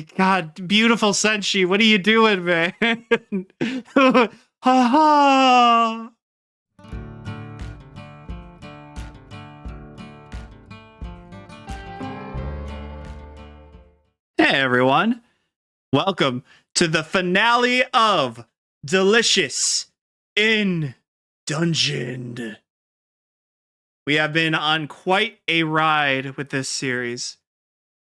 God, beautiful Senshi, what are you doing, man? Ha ha! Hey everyone, welcome to the finale of Delicious in Dungeon. We have been on quite a ride with this series.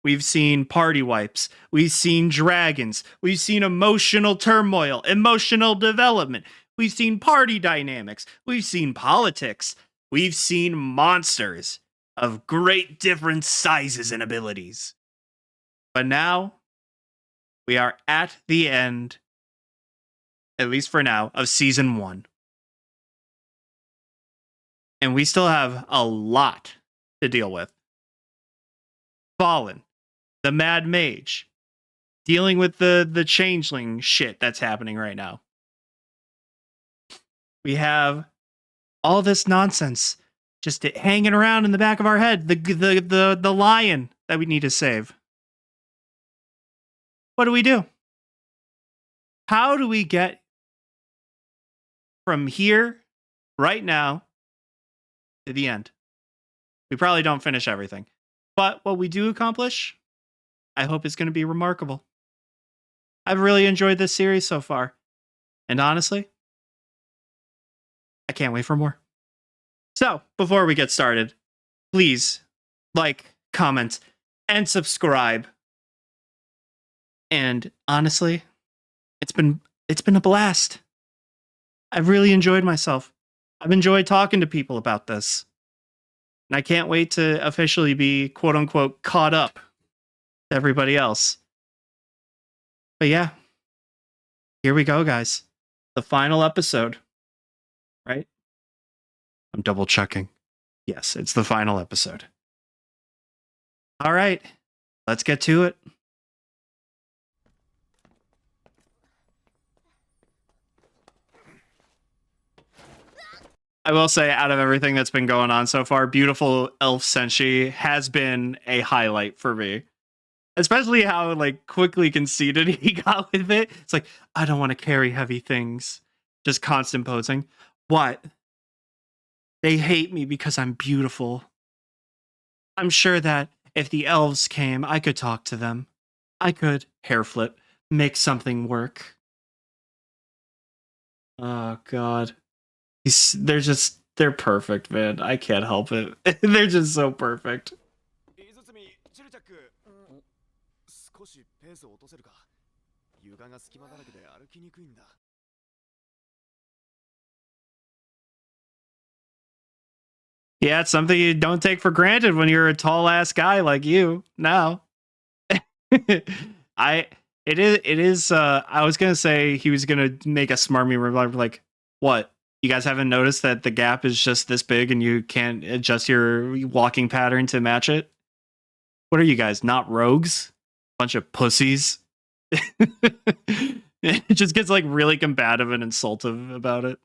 We've seen party wipes, we've seen dragons, we've seen emotional turmoil, emotional development, we've seen party dynamics, we've seen politics, we've seen monsters of great different sizes and abilities. But now, we are at the end, at least for now, of Season 1. And we still have a lot to deal with. Falin, the Mad Mage, dealing with the changeling shit that's happening right now. We have all this nonsense just hanging around in the back of our head. The lion that we need to save. What do we do? How do we get from here, right now, to the end? We probably don't finish everything. But what we do accomplish, I hope is going to be remarkable. I've really enjoyed this series so far. And honestly, I can't wait for more. So, before we get started, please like, comment, and subscribe. And honestly, it's been a blast. I've really enjoyed myself. I've enjoyed talking to people about this. And I can't wait to officially be, quote unquote, caught up to everybody else. But yeah, here we go, guys. The final episode, right? I'm double checking. Yes, it's the final episode. All right, let's get to it. I will say, out of everything that's been going on so far, beautiful elf Senshi has been a highlight for me. Especially how quickly conceited he got with it. It's like, I don't want to carry heavy things. Just constant posing. What? They hate me because I'm beautiful. I'm sure that if the elves came, I could talk to them. I could, hair flip, make something work. Oh, God. They're perfect, man. I can't help it. They're just so perfect. Yeah, it's something you don't take for granted when you're a tall ass guy like you now. I was gonna say he was gonna make a smarmy remark like, what? You guys haven't noticed that the gap is just this big and you can't adjust your walking pattern to match it? What are you guys, not rogues? Bunch of pussies. It just gets really combative and insultive about it.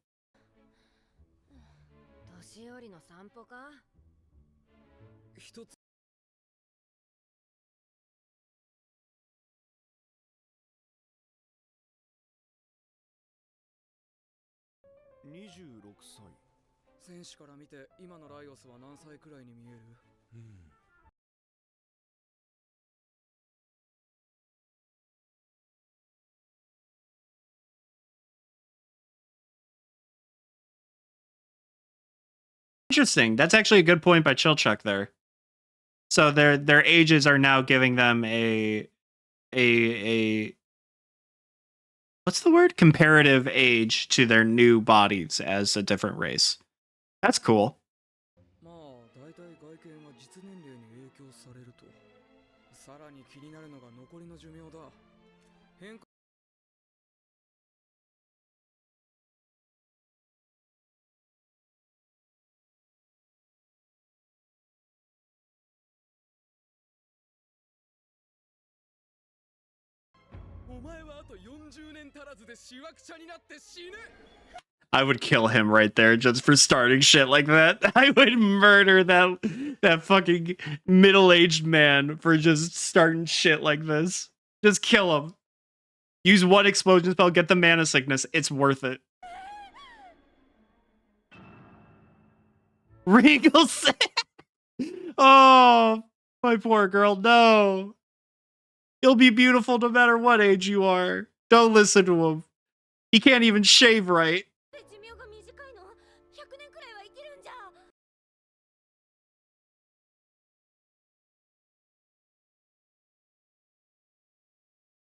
Interesting. That's actually a good point by Chillchuck there. So their ages are now giving them a what's the word? Comparative age to their new bodies as a different race. That's cool. I would kill him right there just for starting shit like that. I would murder that fucking middle-aged man for just starting shit like this. Just kill him. Use one explosion spell, get the mana sickness. It's worth it. Regal Oh, my poor girl. No. You'll be beautiful no matter what age you are. Don't listen to him. He can't even shave right.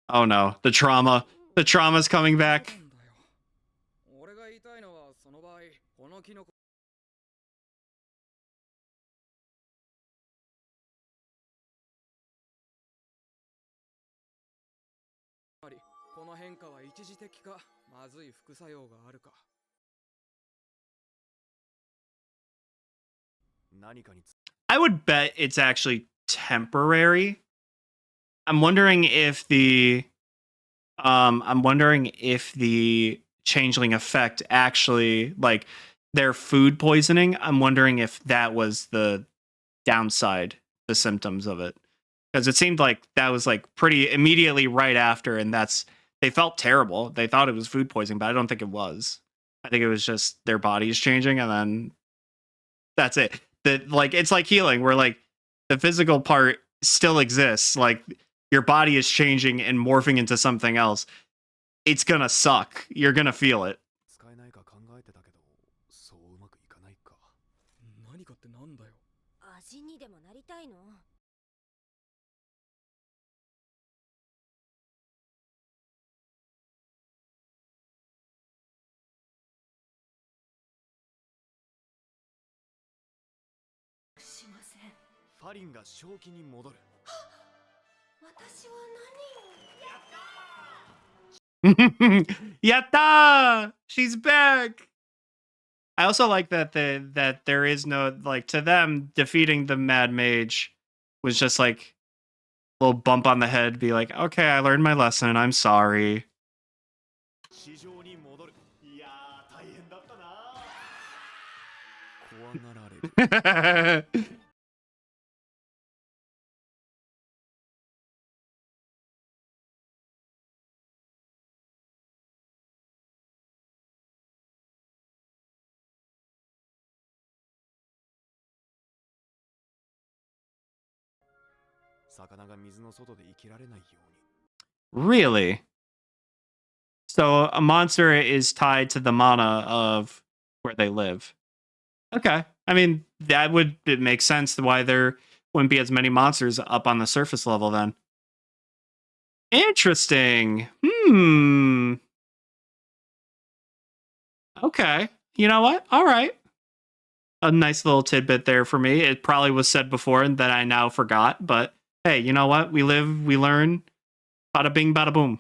Oh no, the trauma. The trauma's coming back. I would bet it's actually temporary. I'm wondering if the changeling effect actually, like their food poisoning, I'm wondering if that was the downside, the symptoms of it. Because it seemed like that was like pretty immediately right after, and they felt terrible. They thought it was food poisoning, but I don't think it was. I think it was just their bodies changing, and then that's it. That, like, it's like healing, where like the physical part still exists. Like your body is changing and morphing into something else. It's gonna suck. You're gonna feel it. Falin が正気に戻る。私は何を。Yatta! She's back. I also like that that there is no, like, to them, defeating the Mad Mage was just like a little bump on the head, be like, okay, I learned my lesson, I'm sorry. Really? So a monster is tied to the mana of where they live. Okay. I mean, it makes sense why there wouldn't be as many monsters up on the surface level then. Interesting. Okay. You know what? All right. A nice little tidbit there for me. It probably was said before and that I now forgot, but hey, you know what? We live, we learn. Bada bing, bada boom.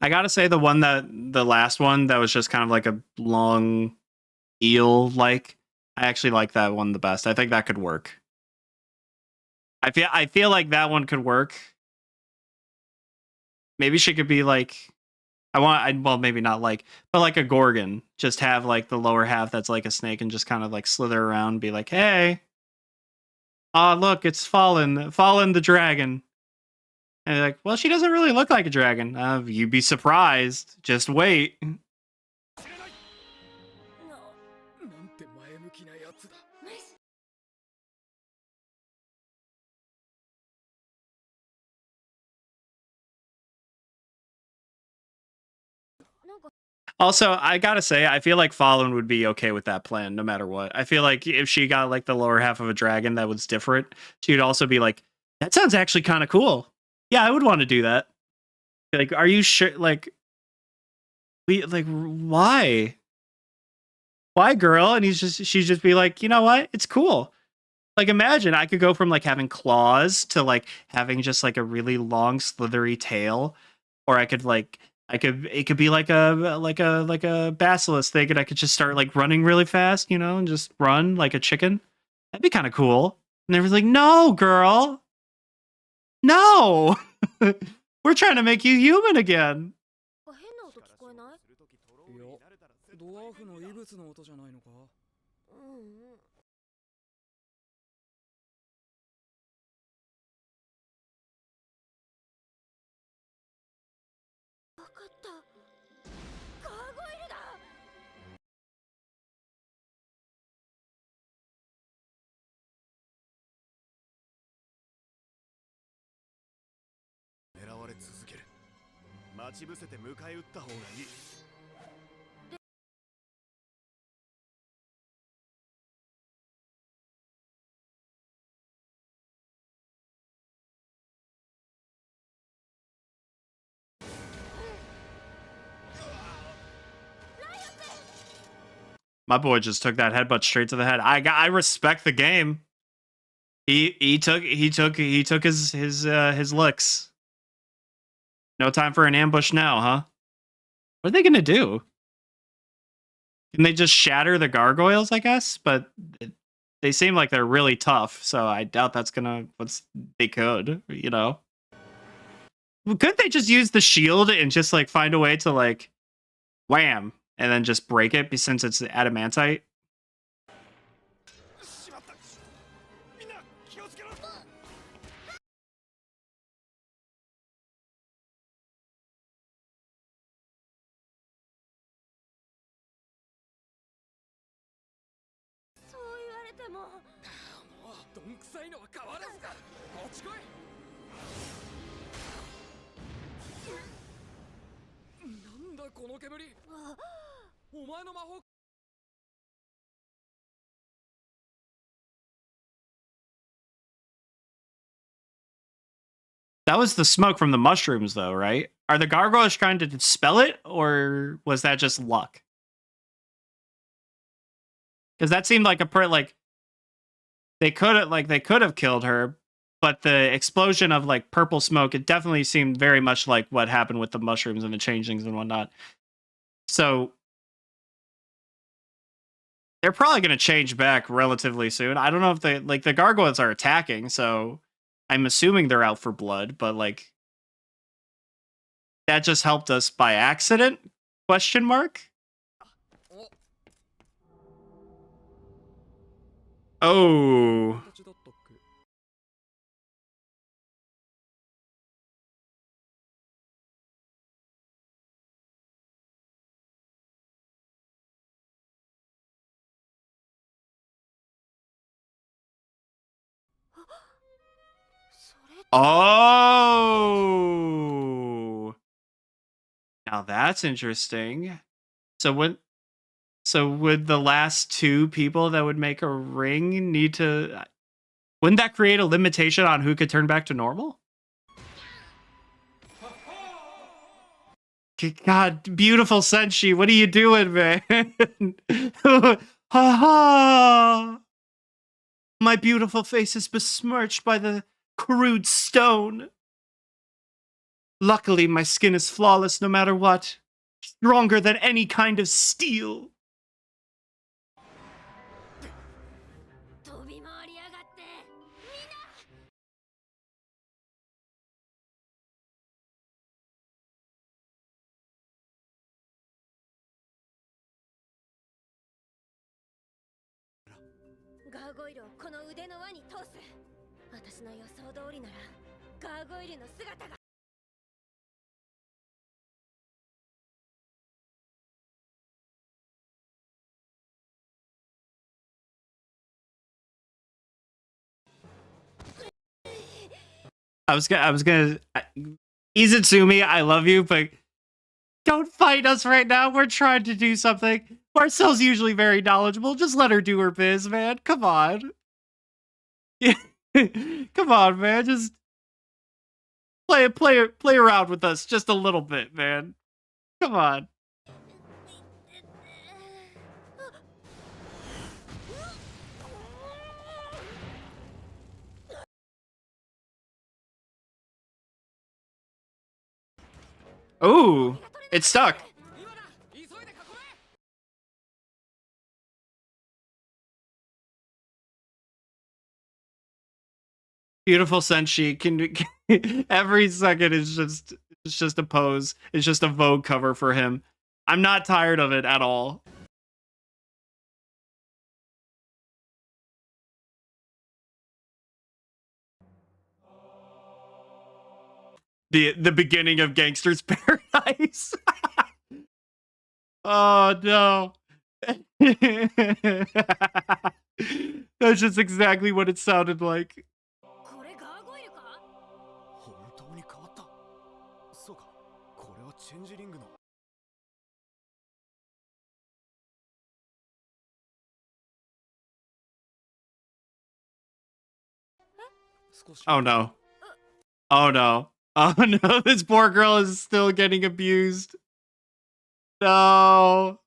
I gotta say, the last one that was just kind of like a long eel, like, I actually like that one the best. I think that could work. I feel like that one could work. Maybe she could be like, well, maybe not like, but like a Gorgon. Just have like the lower half that's like a snake and just kind of like slither around and be like, hey, look, it's Falin the dragon. And like, well, she doesn't really look like a dragon. You'd be surprised. Just wait. Also, I gotta say, I feel like Fallen would be okay with that plan, no matter what. I feel like if she got like the lower half of a dragon that was different, she'd also be like, that sounds actually kind of cool. Yeah, I would want to do that. Like, are you sure? Like, why? Why, girl? And she'd just be like, you know what? It's cool. Like, imagine I could go from like having claws to like having just like a really long slithery tail, or it could be like a basilisk thing, and I could just start like running really fast, you know, and just run like a chicken. That'd be kind of cool. And they were like, no, girl. No! We're trying to make you human again. 変な音聞こえない？いや、ドワーフの異物の音じゃないのか？うんうん。わかった。ガーゴイルだ。狙われ続ける。待ち伏せて迎え撃った方がいい。My boy just took that headbutt straight to the head. I respect the game. He took his licks. No time for an ambush now, huh? What are they gonna do? Can they just shatter the gargoyles, I guess? But they seem like they're really tough, so I doubt that's gonna. They could, you know. Couldn't they just use the shield and just like find a way to like wham and then just break it since it's adamantite? That was the smoke from the mushrooms, though, right? Are the gargoyles trying to dispel it, or was that just luck? Because that seemed like they could have killed her, but the explosion of like purple smoke, it definitely seemed very much like what happened with the mushrooms and the changelings and whatnot. So they're probably going to change back relatively soon. I don't know if the gargoyles are attacking, so I'm assuming they're out for blood, but like that just helped us by accident? Question mark? Oh. Oh. Now that's interesting. So would the last two people that would make a ring need to wouldn't that create a limitation on who could turn back to normal? God, beautiful Senshi, what are you doing, man? Ha ha! My beautiful face is besmirched by the crude stone. Luckily, my skin is flawless no matter what. Stronger than any kind of steel. I was gonna Izutsumi, I love you, but don't fight us right now. We're trying to do something. Marcel's usually very knowledgeable. Just let her do her biz, man. Come on. Come on, man. Just play around with us just a little bit, man. Come on. Ooh, it's stuck. Beautiful Senshi can every second is just a pose. It's just a Vogue cover for him. I'm not tired of it at all. The beginning of Gangster's Paradise. Oh no. That's just exactly what it sounded like. これガーゴイルか？本当に変わった。そうか、これはチェンジリングの。Oh no. Oh no. Oh no, this poor girl is still getting abused. No.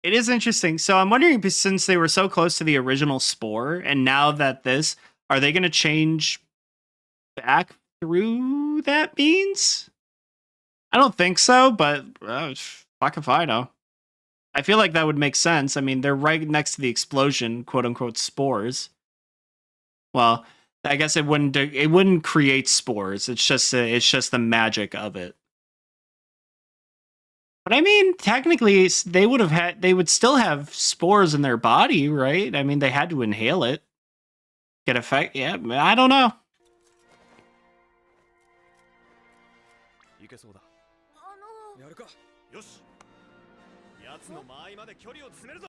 It is interesting. So I'm wondering, since they were so close to the original Spore, and now that this, are they going to change back through that means? I don't think so, but fuck if I know. I feel like that would make sense. I mean, they're right next to the explosion, quote unquote, spores. Well, I guess it wouldn't create spores. It's just the magic of it. But I mean, technically, they would still have spores in their body, right? I mean, they had to inhale it. Get effect? Yeah, I don't know. いけそうだ。やるか。よし。奴の間合いまで距離を詰めるぞ。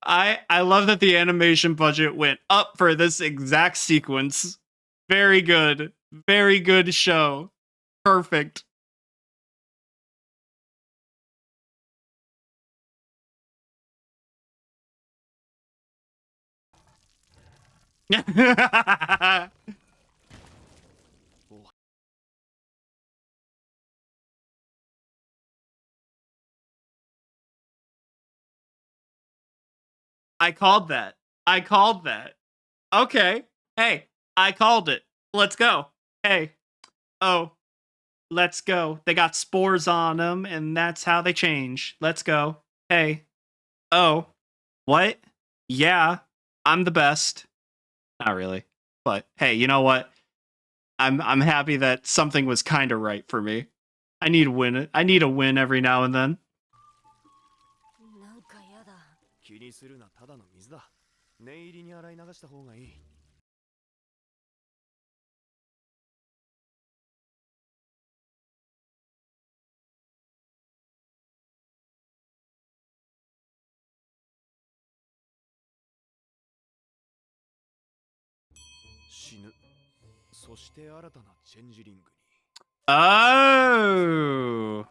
I love that the animation budget went up for this exact sequence. Very good. Very good show. Perfect. I called that. I called that. Okay. Hey, I called it. Let's go. Hey. Oh. Let's go. They got spores on them, and that's how they change. Let's go. Hey. Oh. What? Yeah. I'm the best. Not really. But hey, you know what? I'm happy that something was kind of right for me. I need a win. I need a win every now and then. なんかやだ。気にするな、ただの水だ。念入りに洗い流した方がいい。死ぬ。そして新たなチェンジリングに。Oh.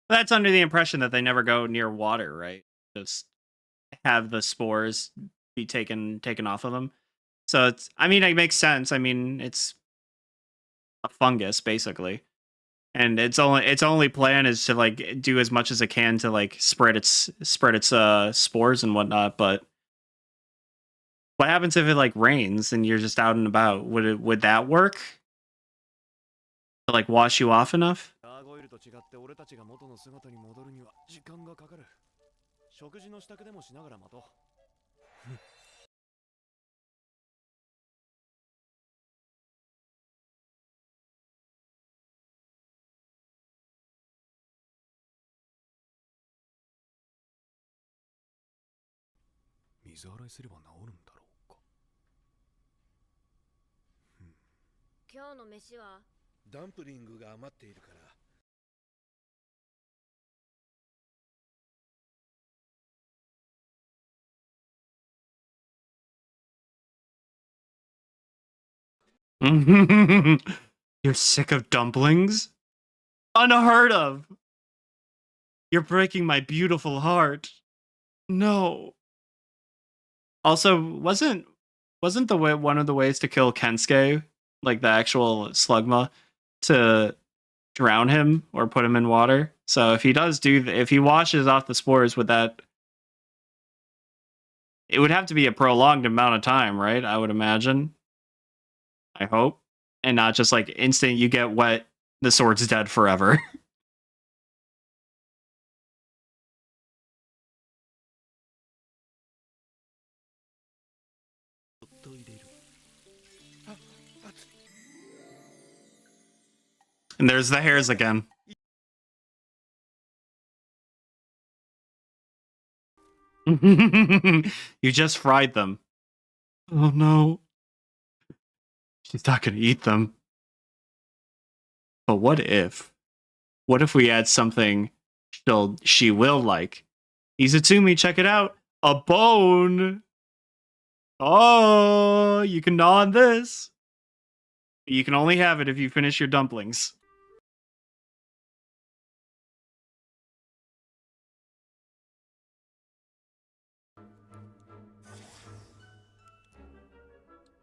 That's under the impression that they never go near water, right? Just have the spores be taken off of them. So it's, I mean, it makes sense. I mean, it's a fungus basically. And its only plan is to like do as much as it can to like spread its spores and whatnot, but what happens if it like rains and you're just out and about? Would that work? To like wash you off enough? ガーゴイルと違って俺たちが元の姿に戻るには時間がかかる。食事の支度でもしながら待とう。水洗いすれば治るんだろうか。今日の飯は？ダンプリングが余っているから。You're sick of dumplings? Unheard of. You're breaking my beautiful heart. No. Also, wasn't wasn't the way one of the ways to kill Kensuke, like the actual slugma, to drown him or put him in water? So if he does if he washes off the spores, would that? It would have to be a prolonged amount of time, right? I would imagine. I hope, and not just like instant. You get wet, the sword's dead forever. And there's the hairs again. You just fried them. Oh no. She's not gonna eat them. But what if? What if we add something she will like? Izitsumi, check it out. A bone. Oh, you can gnaw on this. You can only have it if you finish your dumplings.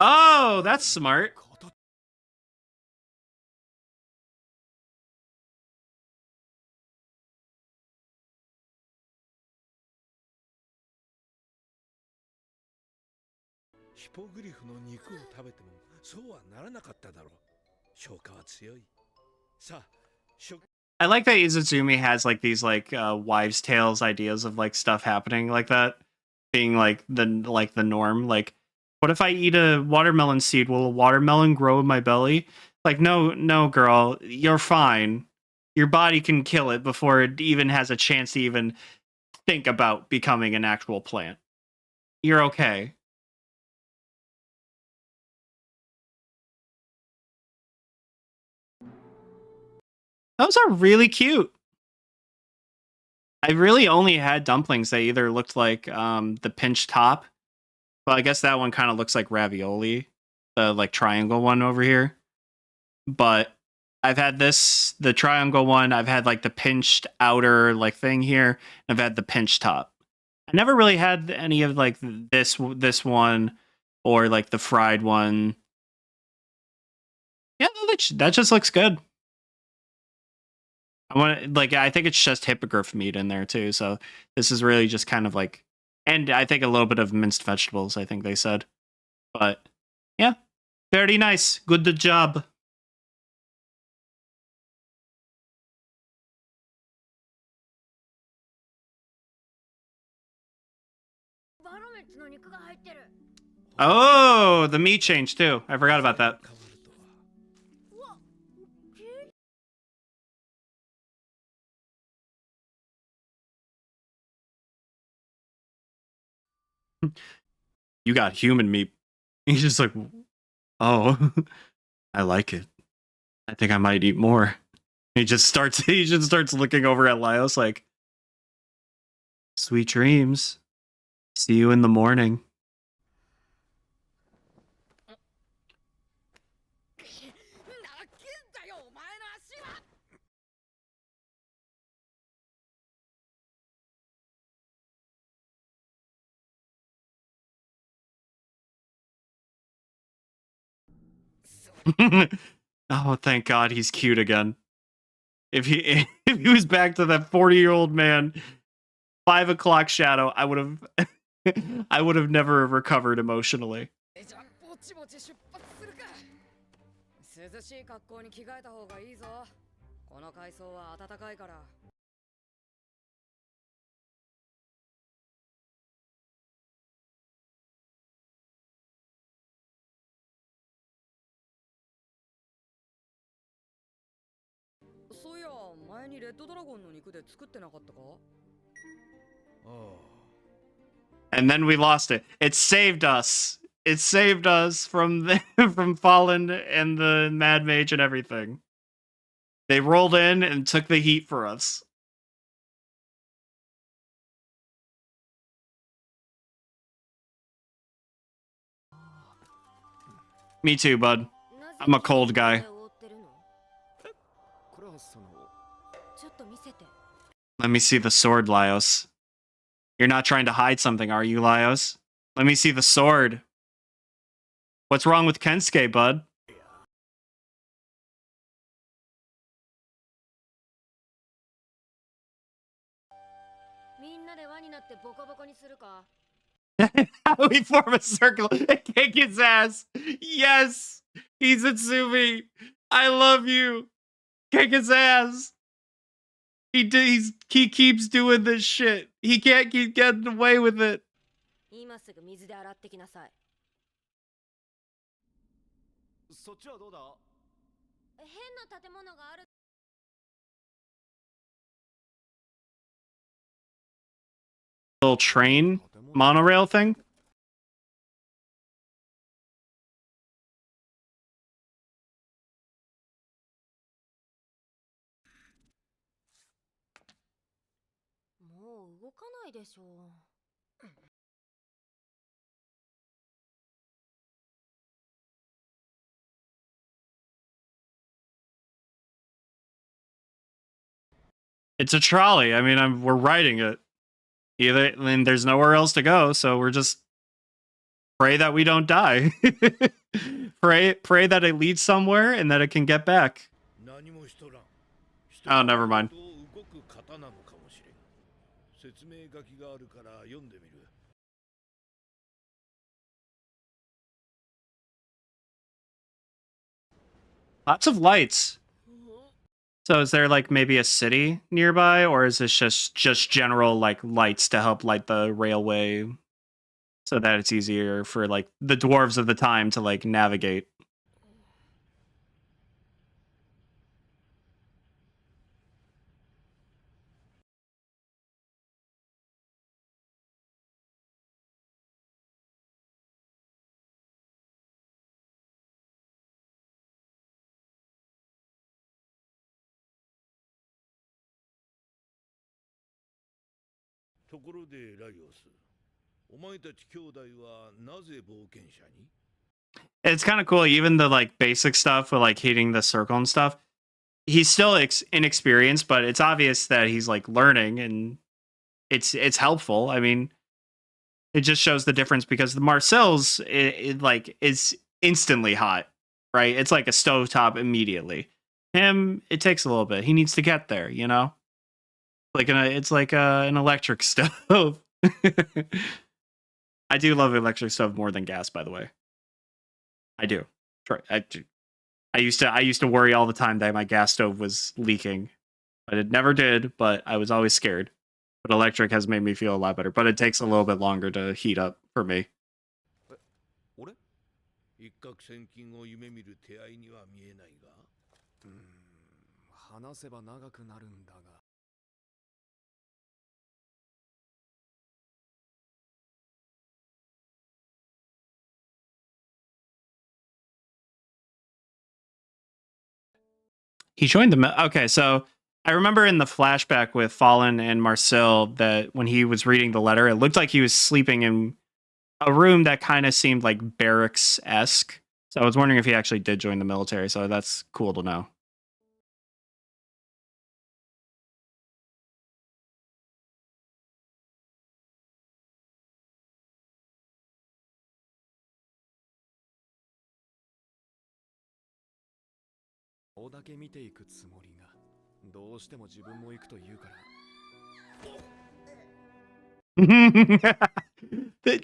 Oh, that's smart. I like that Izitsumi has like these like wives' tales ideas of like stuff happening like that being like the norm. Like, what if I eat a watermelon seed? Will a watermelon grow in my belly? Like, no, girl, you're fine. Your body can kill it before it even has a chance to even think about becoming an actual plant. You're okay. Those are really cute. I really only had dumplings that either looked like the pinched top. Well, I guess that one kind of looks like ravioli, the like triangle one over here. But I've had the triangle one. I've had like the pinched outer like thing here. I've had the pinched top. I never really had any of like this one or like the fried one. Yeah, that just looks good. I think it's just hippogriff meat in there too. So this is really just kind of like, and I think a little bit of minced vegetables, I think they said. But yeah, very nice. Good job. Oh, the meat changed too. I forgot about that. You got human meat. He's just like, oh, I like it. I think I might eat more. He just starts looking over at Laios like, sweet dreams. See you in the morning. Oh, thank God he's cute again. If he if he was back to that 40-year-old man, 5 o'clock shadow, I would have never recovered emotionally. And then we lost it. It saved us. It saved us from from Falin and the Mad Mage and everything. They rolled in and took the heat for us. Me too, bud. I'm a cold guy. Let me see the sword, Laios. You're not trying to hide something, are you, Laios? Let me see the sword. What's wrong with Kensuke, bud? みんなで輪になってボコボコにするか We form a circle and kick his ass. Yes, he's Itsumi. I love you. Kick his ass. He keeps doing this shit. He can't keep getting away with it. 今すぐ水で洗ってきなさいそっちはどうだ？変な建物がある Little train monorail thing. もう動かないでしょう It's a trolley. I mean, we're riding it. Either, and there's nowhere else to go, so we're just pray that we don't die. pray that it leads somewhere and that it can get back. 何もしとらん。 Oh, never mind. 動く方なのかもしれん。説明書きがあるから読んでみる。 Lots of lights. So is there like maybe a city nearby, or is this just general like lights to help light the railway so that it's easier for like the dwarves of the time to like navigate? It's kind of cool, even the like basic stuff with like hitting the circle and stuff. He's still inexperienced, but it's obvious that he's like learning, and it's helpful. I mean, it just shows the difference because the Marcel's it like is instantly hot, right? It's like a stovetop immediately. Him, it takes a little bit. He needs to get there, you know. It's like an electric stove. I do love electric stove more than gas, by the way. I do. I used to worry all the time that my gas stove was leaking, but it never did. But I was always scared. But electric has made me feel a lot better. But it takes a little bit longer to heat up for me. 俺？一攫千金を夢見る手合いには見えないが。話せば長くなるんだが。 He joined the... Okay, so I remember in the flashback with Falin and Marcel that when he was reading the letter, it looked like he was sleeping in a room that kind of seemed like barracks-esque. So I was wondering if he actually did join the military, so that's cool to know.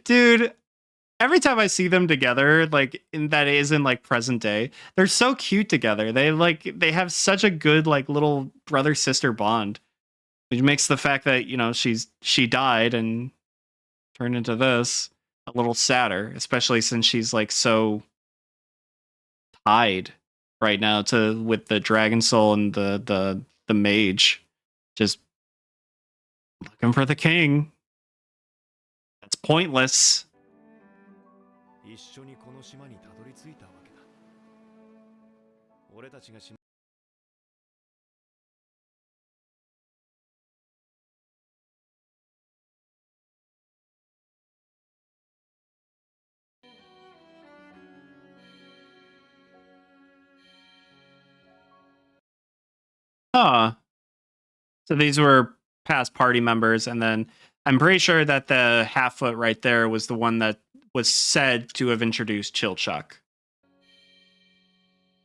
Dude, every time I see them together, like that is in like present day, they're so cute together. They have such a good like little brother sister bond, which makes the fact that she died and turned into this a little sadder, especially since she's like so tied right now with the dragon soul and the mage, just looking for the king. That's pointless. 一緒にこの島にたどり着いたわけだ。俺たちが島 Huh. So these were past party members, and then I'm pretty sure that the half foot right there was the one that was said to have introduced Chilchuck.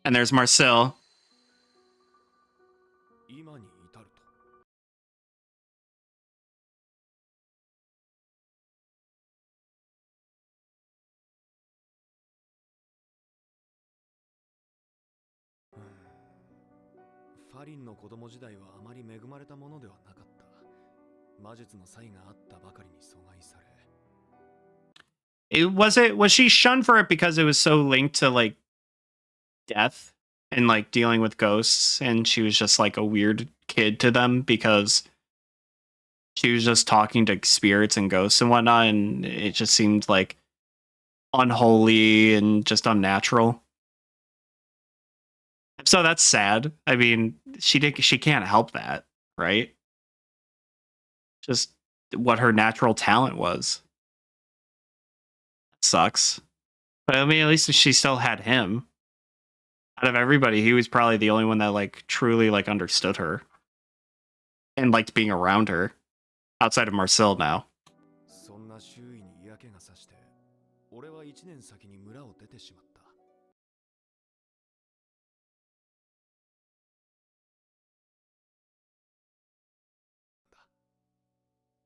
And there's Marcel. 今に至ると。ファリンの子供時代はあまり恵まれたものではなかった。魔術の才があったばかりに阻害され。Was she shunned for it because it was so linked to like death and like dealing with ghosts, and she was just like a weird kid to them because she was just talking to spirits and ghosts and whatnot, and it just seemed like unholy and just unnatural. So that's sad. I mean, she can't help that, right? Just what her natural talent was. Sucks. But I mean, at least she still had him. Out of everybody, he was probably the only one that like truly like understood her and liked being around her, outside of Marcel now. そんな周囲に嫌気がさして、俺は1年先に村を出てしまった。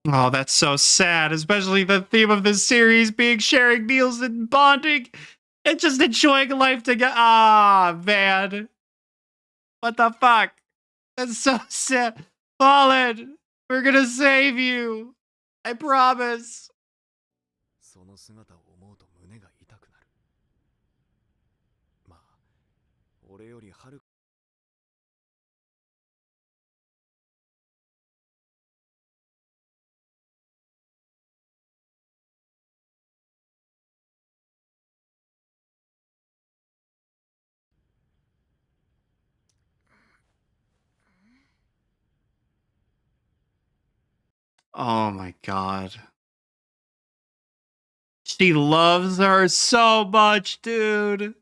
Oh, that's so sad, especially the theme of this series being sharing meals and bonding and just enjoying life together. Ah, man. What the fuck? That's so sad. Falin, we're gonna save you. I promise. その姿を思うと胸が痛くなる。まあ、俺よりはるか Oh my god. She loves her so much, dude.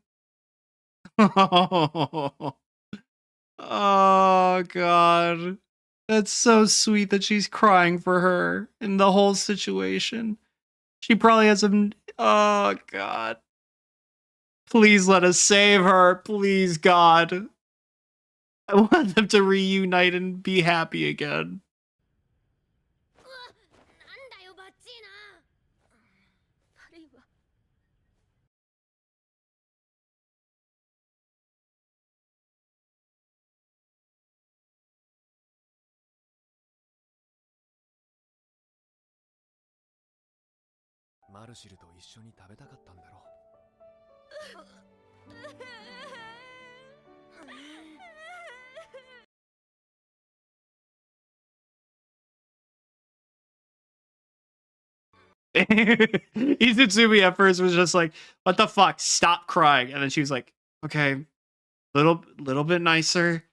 Oh god. That's so sweet that she's crying for her in the whole situation. She probably has some. Oh god. Please let us save her. Please, God. I want them to reunite and be happy again. なんだよバッチーナ。ファリンは マルシルと一緒に食べたかったんだろう。 Izutsumi at first was just like, "What the fuck? Stop crying!" And then she was like, "Okay, little bit nicer,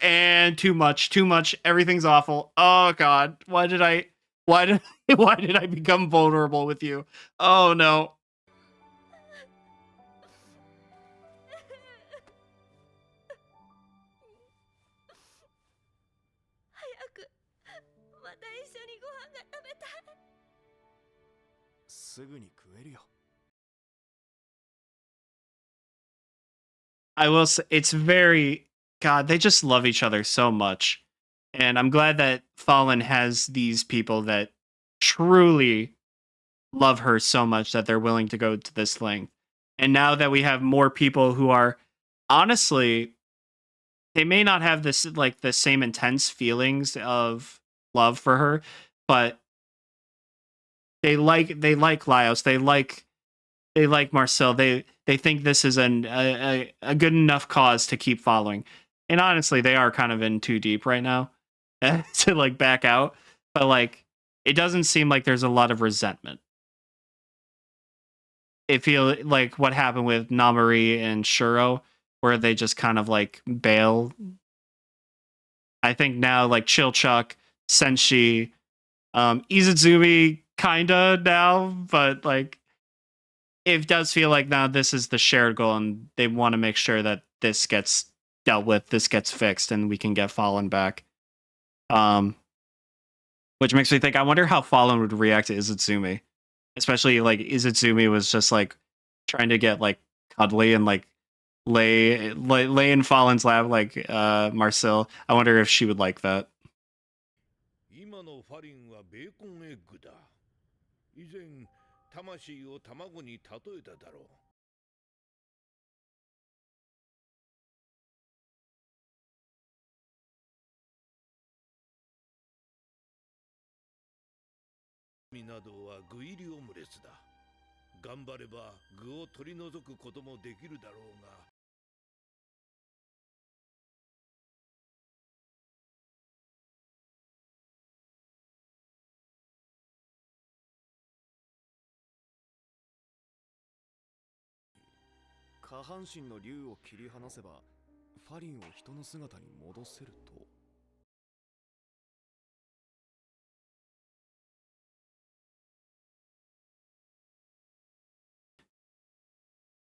and too much. Everything's awful. Oh god, why did I become vulnerable with you? Oh no." 早くまた一緒にご飯が食べたい。 すぐに食えるよ。 I will say it's very God, they just love each other so much. And I'm glad that Fallen has these people that truly love her so much that they're willing to go to this length. And now that we have more people who are honestly, they may not have this like the same intense feelings of love for her, but they like Laios, they like Marcel. They think this is a good enough cause to keep following. And honestly, they are kind of in too deep right now to like back out. But like, it doesn't seem like there's a lot of resentment. It feels like what happened with Namori and Shuro, where they just kind of like bail. I think now like Chilchuck, Senshi, Izuzumi kinda now, but like it does feel like now this is the shared goal and they want to make sure that this gets dealt with, this gets fixed, and we can get Fallen back. Which makes me think, I wonder how Fallen would react to Izuzumi. Especially like Izitsumi was just like trying to get like cuddly and like lay in Falin's lap like Marcel. I wonder if she would like that. 今のファリンはベーコンエッグだ。以前、魂を卵に例えただろう。などは具入りオムレツだ。頑張れば具を取り除くこともできるだろうが。下半身の竜を切り離せばファリンを人の姿に戻せると。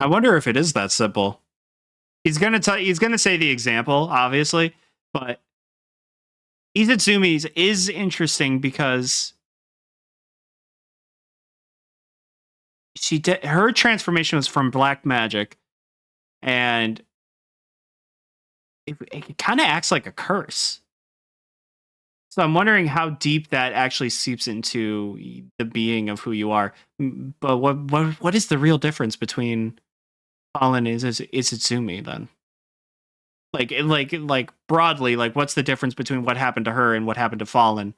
I wonder if it is that simple. He's gonna say the example, obviously, but Izutsumi's is interesting because her transformation was from black magic, and it kind of acts like a curse. So I'm wondering how deep that actually seeps into the being of who you are. But what is the real difference between Falin and Izitsumi then? Like broadly, like what's the difference between what happened to her and what happened to Fallen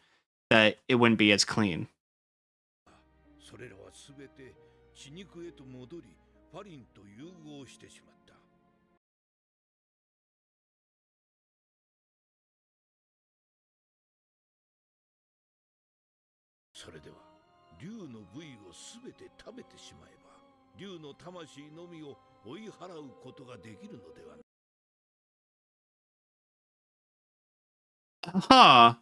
that it wouldn't be as clean? それらはすべて血肉へと戻り、ファリンと融合してしまった。それでは竜の部位をすべて食べてしまえば、竜の魂のみを追い払うことができるのではない。Huh.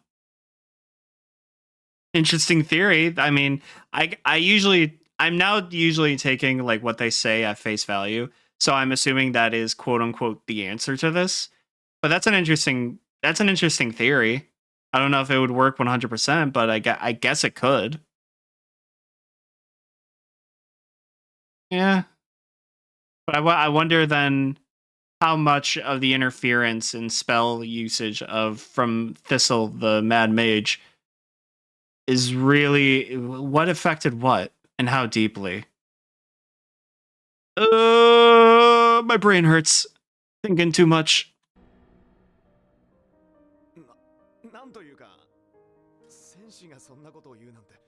Interesting theory. I mean, I'm now usually taking like what they say at face value. So I'm assuming that is quote unquote the answer to this. But that's an interesting theory. I don't know if it would work 100%, but I guess it could. Yeah. But I wonder then how much of the interference and spell usage from Thistle, the Mad Mage, is really what affected what and how deeply. My brain hurts thinking too much. なんというか、戦士がそんなことを言うなんて。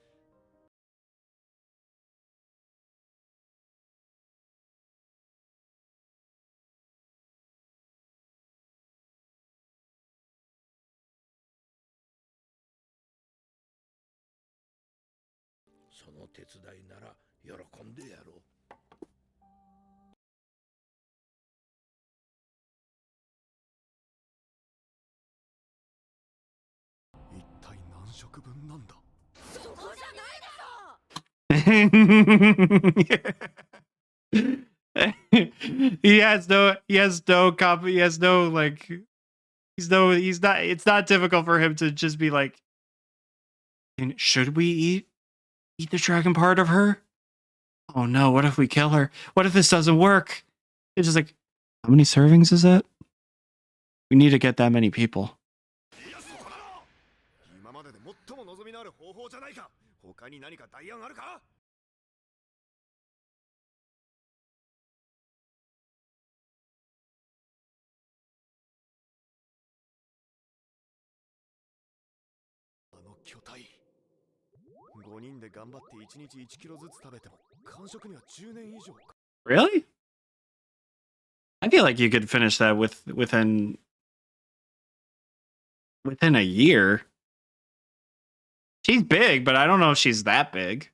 その手伝いなら喜んでやろう。一体何食分なんだ。そこじゃないでしょ。he has no like he's not it's not difficult for him to just be like, should we eat the dragon part of her? Oh no, what if we kill her? What if this doesn't work? It's just like, how many servings is that? We need to get that many people. 今までで最も望みのある方法じゃないか。他に何か代案あるか。あの巨体。5人で頑張って1日1キロずつ食べても完食には10年以上か。 Really? I feel like you could finish that within a year. She's big, but I don't know if she's that big.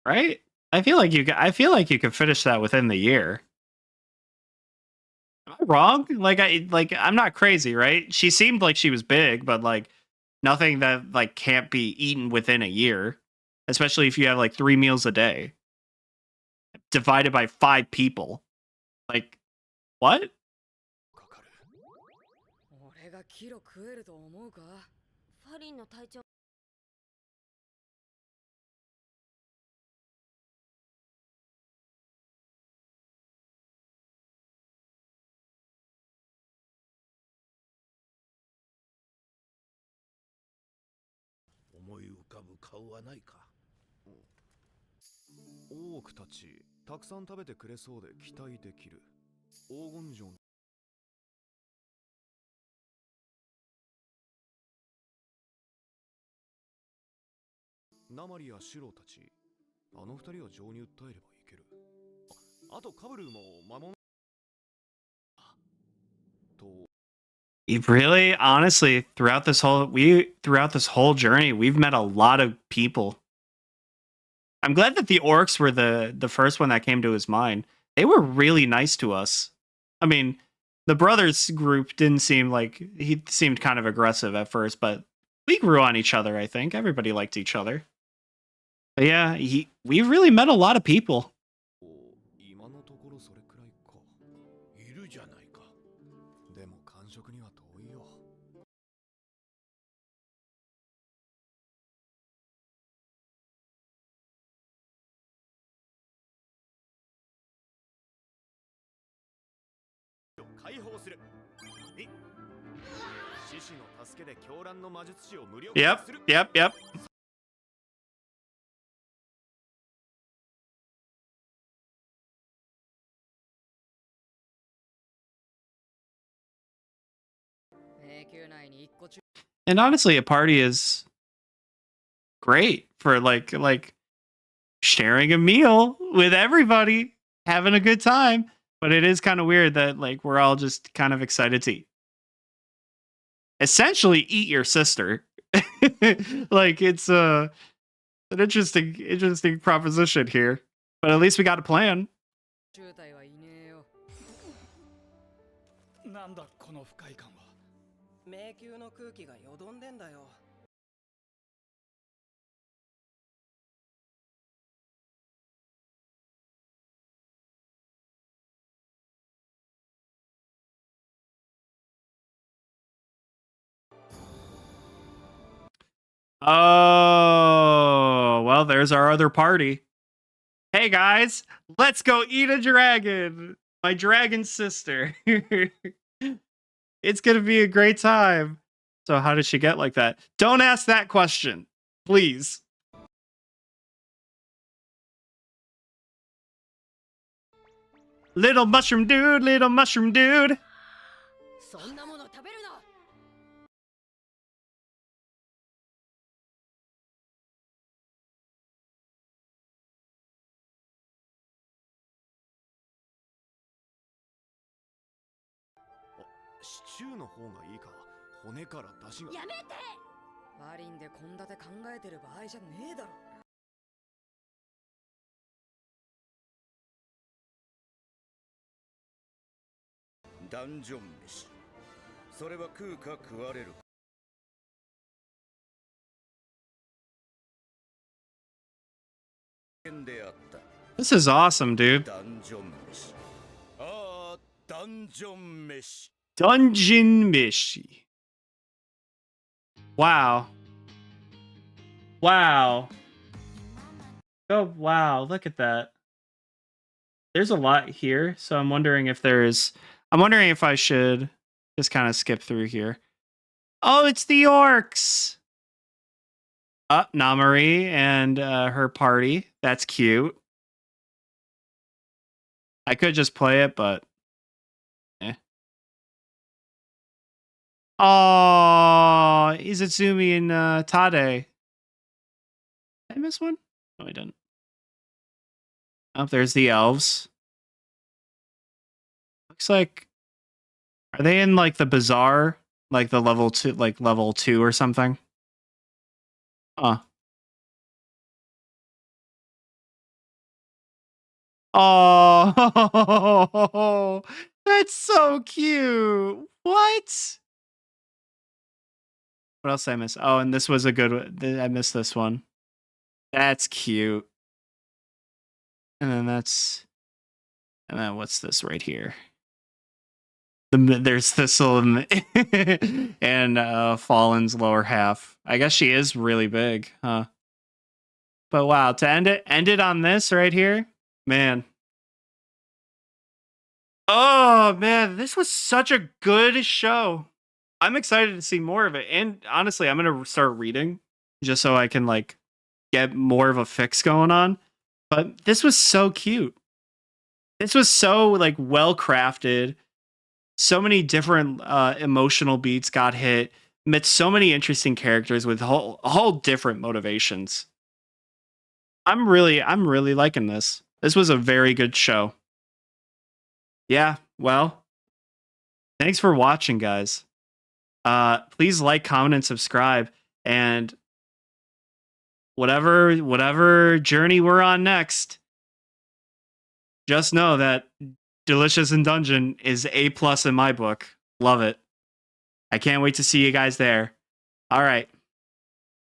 Right? I feel like you could finish that within the year. Am I wrong? I'm not crazy, right? She seemed like she was big, but like nothing that like can't be eaten within a year, especially if you have like 3 meals a day divided by 5 people. Like what? 俺がキロ食えると思うか？ファリンの体調思い浮かぶ顔はないか。オークたちたくさん食べてくれそうで期待できる。黄金城のナマリやシロたち、あの二人を情に訴えればいける。あとカブルーも守んと。 Really, honestly, throughout this whole journey, we've met a lot of people. I'm glad that the orcs were the first one that came to his mind. They were really nice to us. I mean, the brothers group didn't seem like he seemed kind of aggressive at first, but we grew on each other, I think. Everybody liked each other. But yeah, we really met a lot of people. 今のところそれくらいか。いるじゃないか。でも感触には遠いよ。解放する。獅子の助けで狂乱の魔術師を無力化する。Yep. 迷宮内に一個中 And honestly, a party is great for like sharing a meal with everybody, having a good time. But it is kind of weird that like we're all just kind of excited to essentially eat your sister. Like it's an interesting proposition here. But at least we got a plan. 中隊はいねえよ。なんだこの不快感は。迷宮の空気がよどんでんだよ。Oh, well, there's our other party. Hey guys, let's go eat a dragon. My dragon sister. It's gonna be a great time. So how did she get like that? Don't ask that question, please. Little mushroom dude, little mushroom dude. そんなもの食べるな。シチューの方がいいか。骨から出汁が。やめて。ファリンで献立考えてる場合じゃねえだろ。ダンジョン飯。それは食うか食われるか。であった。This is awesome, dude. ダンジョン飯。ああ、ダンジョン飯。Dungeon Meshi. Wow. Wow. Oh, wow. Look at that. There's a lot here, so I'm wondering if I should just kind of skip through here. Oh, it's the orcs. Namari and her party. That's cute. I could just play it, but oh, Izitsumi and Tade. Did I miss one? No, I didn't. Oh, there's the elves. Looks like, are they in like the bazaar, like the level 2 or something? Oh, that's so cute. What? What else did I miss? Oh, and this was a good one. I missed this one. That's cute. And then what's this right here? There's Thistle and Falin's lower half. I guess she is really big, huh? But wow, to end it on this right here, man. Oh man, this was such a good show. I'm excited to see more of it. And honestly, I'm gonna start reading just so I can like get more of a fix going on. But this was so cute. This was so like well crafted. So many different emotional beats got hit. Met so many interesting characters with whole different motivations. I'm really liking this. This was a very good show. Yeah, well, thanks for watching, guys. Please like, comment, and subscribe. And whatever journey we're on next, just know that Delicious in Dungeon is A+ in my book. Love it. I can't wait to see you guys there. All right.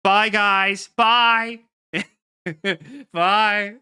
Bye, guys. Bye. Bye.